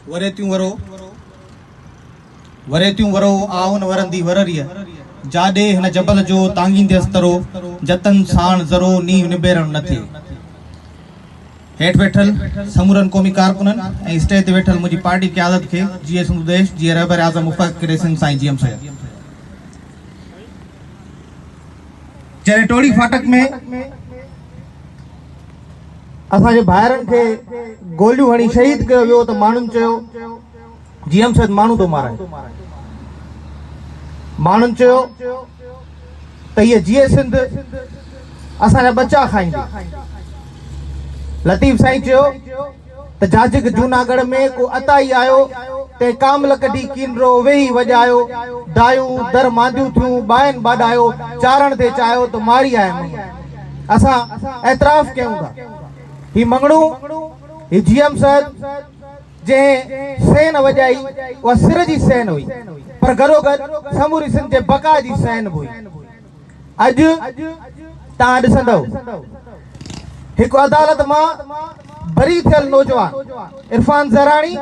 वरेत्यूं वरो आउन वरंदी वररिय जाडे हन जबल जो तांगींदे अस्तरो जतन साण जरो नीव निबेरण न थे। हेठ वेठल समूरन क़ौमी कारकुनन ऐं स्टेज ते वेठल मुंहिंजी पार्टी क़यादत खे जीएस मुदेश जीअं रहबर आज़म मुफ़क्किर सिंध साईं जीएम साहिब जॾहिं टोड़ी फाटक में असांजे भाइरनि खे गोलियूं हणी शहीद कयो वियो त माण्हुनि चयो जीएम साहिब माण्हू थो माराए। माण्हुनि चयो त हीअ जीएस सिंध असांजा बच्चा खाईंदी। लतीफ़ साईं चयो त जाजिक जूनागढ़ में को अताई आयो ते कामल कढी कीनरो वेही वॼायो दायूं दर मांदियूं थियूं बायन बाडायो चारण ते चाहियो तो मारी आया माण्हू। असां एतराफ़ कयूं था ही मंगणू ही जीएम साहिब जंहिं सेन वॼाई उहा सिर जी सेन हुई पर गॾोगॾु समूरी सिंध जे बका जी सेन हुई। अॼु तव्हां ॾिसंदव हिकु अदालत मां बरी थियल नौजवान इरफान ज़राणी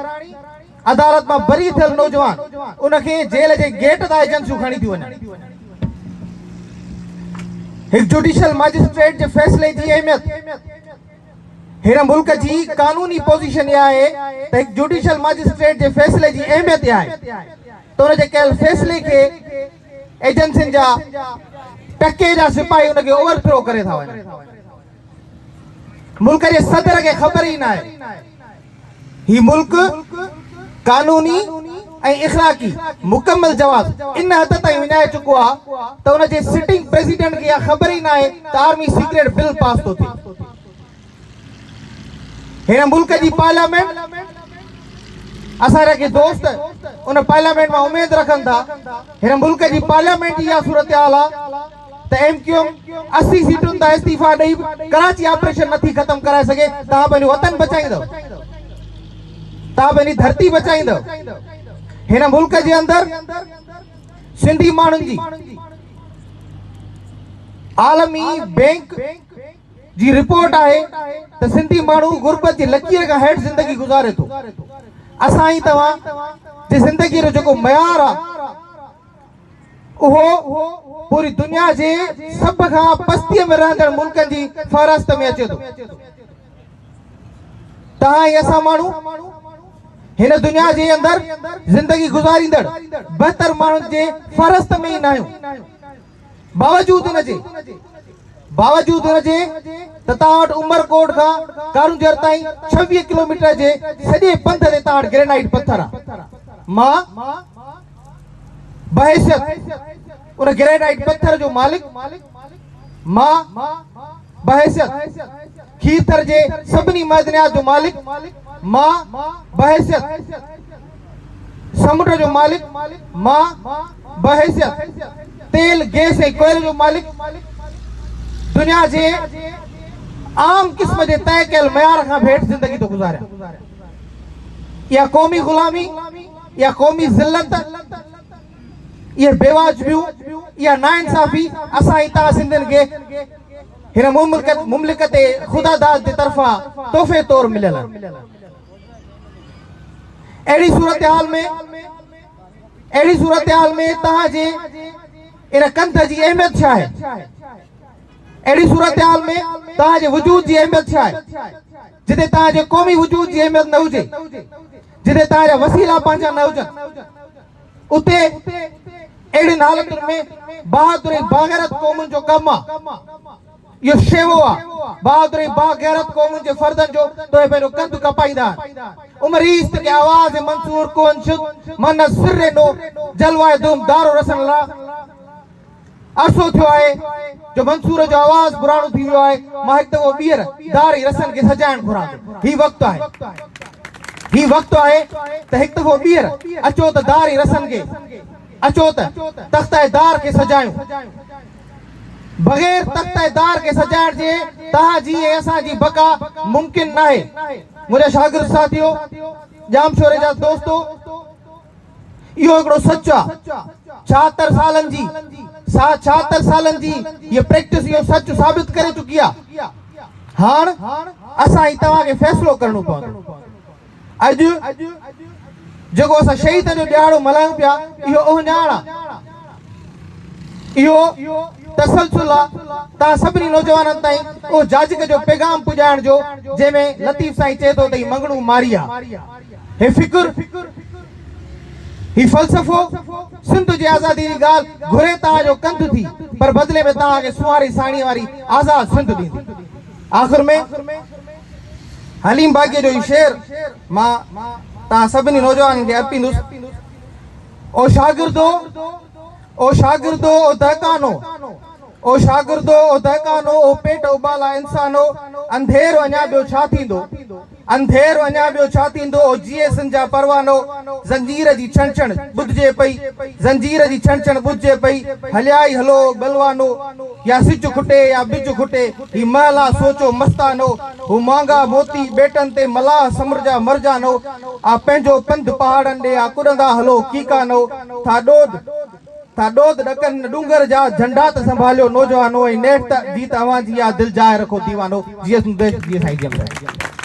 अदालत मां बरी थियल नौजवान उनखे जेल जे गेट तां एजेंसियूं खणी थियूं वञनि। हिकु जुडिशियल मैजिस्ट्रेट जे फैसले जी अहमियत हिन मुल्क जी कानूनी पोजीशन इहा आहे त हिकु जुडिशियल मैजिस्ट्रेट जे फैसले जी अहमियत इहा आहे त हुन जे कयल फैसले खे एजेंसियुनि जा टके जा सिपाही उनखे ओवरथ्रो करे था वञनि। मुल्क जे सदर खे ख़बर ई न आहे ही मुल्क कानूनी ऐं इख़लाक़ी मुकम्मल जवाब इन हद ताईं विञाए चुको आहे त हुन जे सिटिंग प्रेसिडेंट खे इहा ख़बर ई न आहे त आर्मी सीक्रेट बिल पास थो थिए। हिन मुल्क जी पार्लियामेंट असांजा के दोस्त उन पार्लियामेंट में उम्मीद रखन था हिन मुल्क जी पार्लियामेंट जी इहा सूरत हाल आहे त एमक्यूएम 80 सीटुनि तां इस्तीफ़ा ॾेई कराची ऑपरेशन नथी ख़त्म कराए सघे। तव्हां पंहिंजो वतन बचाईंदव, तव्हां पंहिंजी धरती बचाईंदव। हिन मुल्क जे अंदरि सिंधी माण्हुनि जी आलमी बैंक जी रिपोर्ट आहे त सिंधी माण्हू गुरबत जी लकीर खां हेठि ज़िंदगी गुज़ारे थो। असां ई तव्हां जे ज़िंदगी जो जेको मयार आहे उहो पूरी दुनिया जे सब खां पस्तीअ में रहंदड़ मुल्कनि जी फ़हरिस्त में अचे थो। तव्हां ऐं असां माण्हू हिन दुनिया जे अंदरि ज़िंदगी गुज़ारींदड़ बहितर माण्हुनि जे फ़हरिस्त में ई न आहियूं। बावजूद हुनजे त तव्हां वटि उमरकोट खां कारूंजर ताईं 26 किलोमीटर जे सॼे पंध ते तव्हां वटि ग्रेनाइट पत्थर आहे। मां बहैसियत उन ग्रेनाइट पत्थर जो मालिक, मां बहैसियत खीरथर जे सभिनी मदनियात जो मालिक, मां बहैसियत समुंड जो मालिक, मां बहैसियत तेल गैस ऐं कोयले जो मालिक दुनिया जे आम किस्म जे तय कयल मयार खां हेठि ज़िंदगी थो गुज़ारियां। इहा क़ौमी ग़ुलामी, इहा क़ौमी ज़िल्लत, इहा बेवाजिबियूं, इहा नाइंसाफ़ी असां ई तव्हां सिंधियुनि खे हिन मुमलिकत ख़ुदा दाद जे तरफ़ां तोहफ़े तौरु मिलियल आहे। अहिड़ी सूरत हाल में तव्हांजे इन कंध जी अहमियत छा आहे? अहिड़ी सूरत हाल में तव्हांजे वजूद जी अहमियत छा आहे? जिते तव्हांजे क़ौमी वजूद जी अहमियत न हुजे, जिते तव्हांजा वसीला पंहिंजा न हुजनि, उते अहिड़ियुनि हालतुनि में बहादुर ऐं बाग़ैरत क़ौमुनि जो कमु आहे। इहो शेवो आहे बहादुर ऐं बाग़ैरत क़ौमुनि जे फर्दनि जो तोहे पंहिंजो कंधु कपाईंदा उमरीस्त के आवाज़ मंसूर कोन शुद मन सिर नो जलवाए दुम दारो रसन ला अरसो थियो आहे जो मंसूर जो आवाज़ पुराणो थी वियो आहे। मां हिकु दफ़ो ॿीहर दारी रसन खे सजाइण घुरां थो। ही वक़्तु आहे त हिकु दफ़ो ॿीहर अचो त दारी रसन खे अचो त तख़्ते दार खे सजायूं। बग़ैर तख़्ते दार खे सजाइण जे तव्हांजी ऐं असांजी बका मुमकिन न आहे। मुंहिंजा शागिर्द साथियो, जामशोरे जा दोस्तो, इहो हिकिड़ो सच आहे। 76 सालनि जी ये प्रैक्टिस इहो सच साबित करे चुकी आहे। हाणे असां ई तव्हांखे फ़ैसिलो करणो पवंदो। अॼु जेको असां शहीद जो ॾियारो मल्हायूं पिया इहो ओहञाण आहे इहो तसलसल आहे तव्हां सभिनी नौजवाननि ताईं उहो जाजिक जो पैगाम पुॼाइण जो जंहिंमें लतीफ़ साईं चए थो त ही मंगणू मारी आहे हे फिक्र ही फ़लसफ़ो सिंध जी आज़ादी जी ॻाल्हि घुरे तव्हांजो कंध थी पर बदिले में तव्हांखे सुवारी साणी वारी आज़ाद सिंध ॾींदी आख़िर में हलीम बाग़ीअ जो ही शेर मां तव्हां सभिनी नौजवाननि खे अर्पींदुसि ओ शागिर्दो ओ शागिर्दो ओ दहकानो ओ शागिर्दो ओ दहकानो ओ पेट उबाला इंसानो अंधेरो अञा ॿियो छा थींदो अंधेरो अञा ॿियो छा थींदो ओ जिए सिंध जा परवानो ज़ंजीर जी छण छण ॿुधिजे पई ज़ंजीर जी छण छण ॿुधिजे पई हलिया ई हलो बलवानो या सिज खुटे या बिज खुटे ही महला सोचो मस्तानो हू मांगा मोती बेटनि ते मलाह समरजा मरजानो आ पंहिंजो पंध पहाड़नि ॾे आ कुॾंदा हलो कीकानो था ॾोद ॾकनि डूंगर जा झंडा त संभालियो नौजवानो ऐं नेठ जी तव्हांजी आ दिलि जाए रखो दीवानो जीअं साईं